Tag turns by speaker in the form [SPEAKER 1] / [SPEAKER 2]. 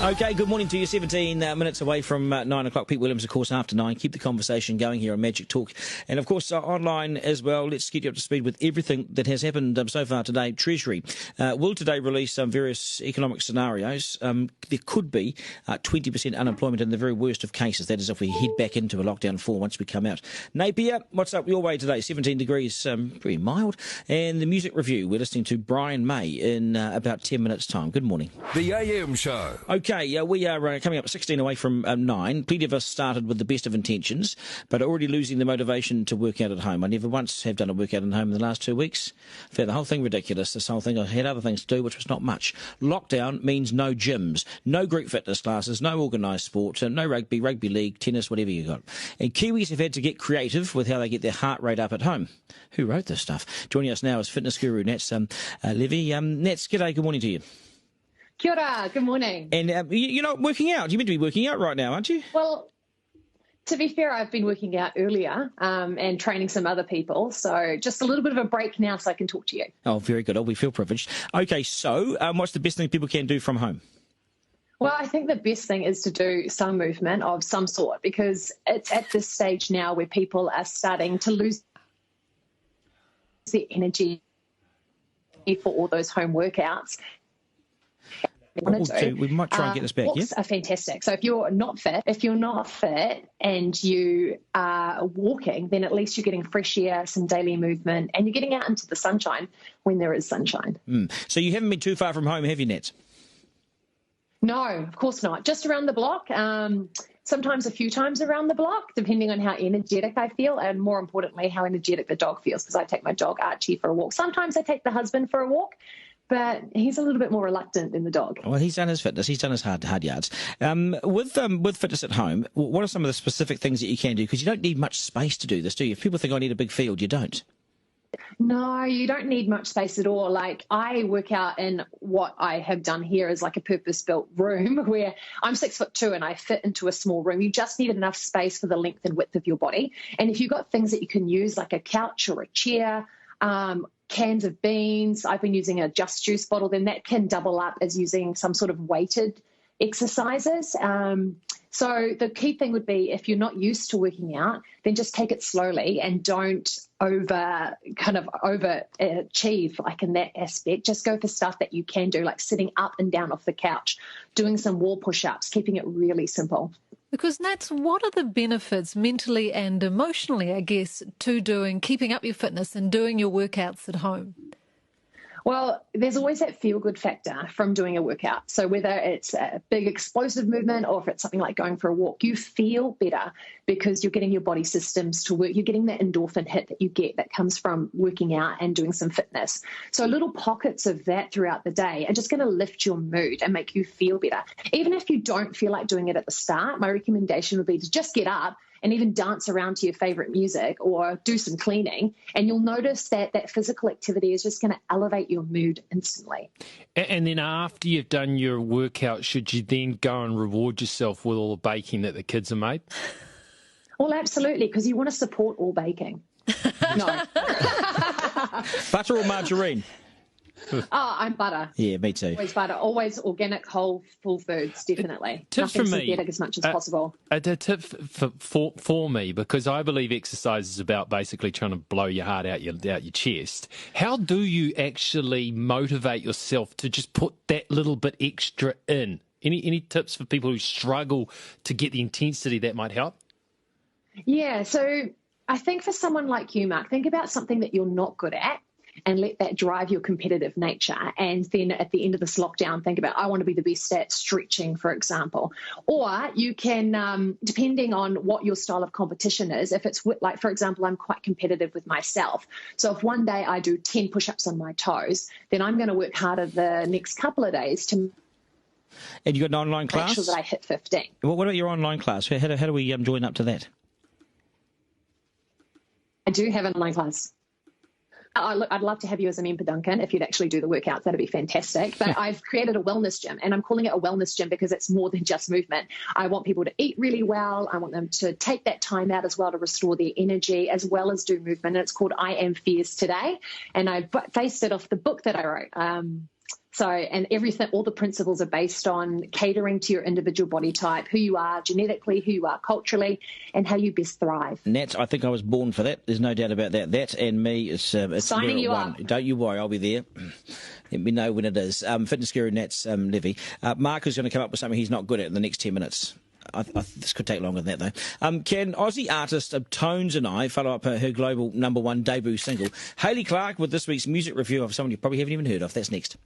[SPEAKER 1] Okay, good morning to you. 17 minutes away from 9 o'clock. Pete Williams, of course, after 9. Keep the conversation going here on Magic Talk. And, of course, online as well. Let's get you up to speed with everything that has happened so far today. Treasury will today release various economic scenarios. There could be 20% unemployment in the very worst of cases. That is if we head back into a lockdown 4 once we come out. Napier, what's up your way today? 17 degrees, pretty mild. And the music review, we're listening to Brian May in about 10 minutes' time. Good morning.
[SPEAKER 2] The AM Show.
[SPEAKER 1] Okay, we are coming up 16 away from 9. Plenty of us started with the best of intentions, but are already losing the motivation to work out at home. I never once have done a workout at home in the last 2 weeks. I found the whole thing ridiculous, this whole thing. I had other things to do, which was not much. Lockdown means no gyms, no group fitness classes, no organised sport, no rugby, rugby league, tennis, whatever you got. And Kiwis have had to get creative with how they get their heart rate up at home. Who wrote this stuff? Joining us now is fitness guru Nats Levy. Nats, g'day, good morning to you.
[SPEAKER 3] Kia ora, good morning.
[SPEAKER 1] And you're not working out. You're meant to be working out right now, aren't you?
[SPEAKER 3] Well, to be fair, I've been working out earlier and training some other people. So just a little bit of a break now so I can talk to you.
[SPEAKER 1] Oh, very good. Oh, we feel privileged. Okay, so what's the best thing people can do from home?
[SPEAKER 3] Well, I think the best thing is to do some movement of some sort, because it's at this stage now where people are starting to lose their energy for all those home workouts.
[SPEAKER 1] We might try and get this back.
[SPEAKER 3] Walks are fantastic. So if you're not fit and you are walking, then at least you're getting fresh air, some daily movement, and you're getting out into the sunshine when there is sunshine.
[SPEAKER 1] So you haven't been too far from home, have you, Nats?
[SPEAKER 3] No, of course not. Just around the block. Sometimes a few times around the block, depending on how energetic I feel, and more importantly, how energetic the dog feels, because I take my dog Archie for a walk. Sometimes I take the husband for a walk, but he's a little bit more reluctant than the dog.
[SPEAKER 1] Well, he's done his fitness. He's done his hard yards. With fitness at home, what are some of the specific things that you can do? Because you don't need much space to do this, do you? If people think I need a big field, you don't.
[SPEAKER 3] No, you don't need much space at all. Like, I work out in what I have done here is like a purpose-built room where I'm 6'2" and I fit into a small room. You just need enough space for the length and width of your body. And if you've got things that you can use, like a couch or a chair, cans of beans, I've been using a Just Juice bottle, then that can double up as using some sort of weighted exercises. So the key thing would be, if you're not used to working out, then just take it slowly and don't overachieve like in that aspect. Just go for stuff that you can do, like sitting up and down off the couch, doing some wall push-ups, keeping it really simple.
[SPEAKER 4] Because, Nats, what are the benefits mentally and emotionally, I guess, to keeping up your fitness and doing your workouts at home?
[SPEAKER 3] Well, there's always that feel-good factor from doing a workout. So whether it's a big explosive movement or if it's something like going for a walk, you feel better because you're getting your body systems to work. You're getting that endorphin hit that you get that comes from working out and doing some fitness. So little pockets of that throughout the day are just going to lift your mood and make you feel better. Even if you don't feel like doing it at the start, my recommendation would be to just get up and even dance around to your favorite music or do some cleaning, and you'll notice that that physical activity is just going to elevate your mood instantly.
[SPEAKER 5] And then after you've done your workout, should you then go and reward yourself with all the baking that the kids have made?
[SPEAKER 3] Well, absolutely, because you want to support all baking. No.
[SPEAKER 1] Butter or margarine?
[SPEAKER 3] I'm butter.
[SPEAKER 1] Yeah, me too.
[SPEAKER 3] Always butter. Always organic, whole, full foods, definitely.
[SPEAKER 5] Tips
[SPEAKER 3] Nothing
[SPEAKER 5] from me,
[SPEAKER 3] synthetic as much as possible.
[SPEAKER 5] A tip for me, because I believe exercise is about basically trying to blow your heart out your chest. How do you actually motivate yourself to just put that little bit extra in? Any tips for people who struggle to get the intensity that might help?
[SPEAKER 3] Yeah, so I think for someone like you, Mark, think about something that you're not good at and let that drive your competitive nature. And then at the end of this lockdown, think about, I want to be the best at stretching, for example. Or you can, depending on what your style of competition is, if it's like, for example, I'm quite competitive with myself. So if one day I do 10 push-ups on my toes, then I'm going to work harder the next couple of days to
[SPEAKER 1] And you got an online class?
[SPEAKER 3] make sure that I hit 15.
[SPEAKER 1] What about your online class? How do we join up to that?
[SPEAKER 3] I do have an online class. I'd love to have you as a member, Duncan, if you'd actually do the workouts. That'd be fantastic. But I've created a wellness gym, and I'm calling it a wellness gym because it's more than just movement. I want people to eat really well. I want them to take that time out as well to restore their energy as well as do movement. And it's called I Am Fierce Today. And I based it off the book that I wrote. And everything, all the principles are based on catering to your individual body type, who you are genetically, who you are culturally, and how you best thrive.
[SPEAKER 1] Nat, I think I was born for that. There's no doubt about that. That and me, it's
[SPEAKER 3] signing you up.
[SPEAKER 1] Don't you worry, I'll be there. Let me know when it is. Fitness guru Nat's Levy. Mark is going to come up with something he's not good at in the next 10 minutes. This could take longer than that, though. Can Aussie artist Tones and I follow up her global #1 debut single? Hayley Clark with this week's music review of someone you probably haven't even heard of. That's next.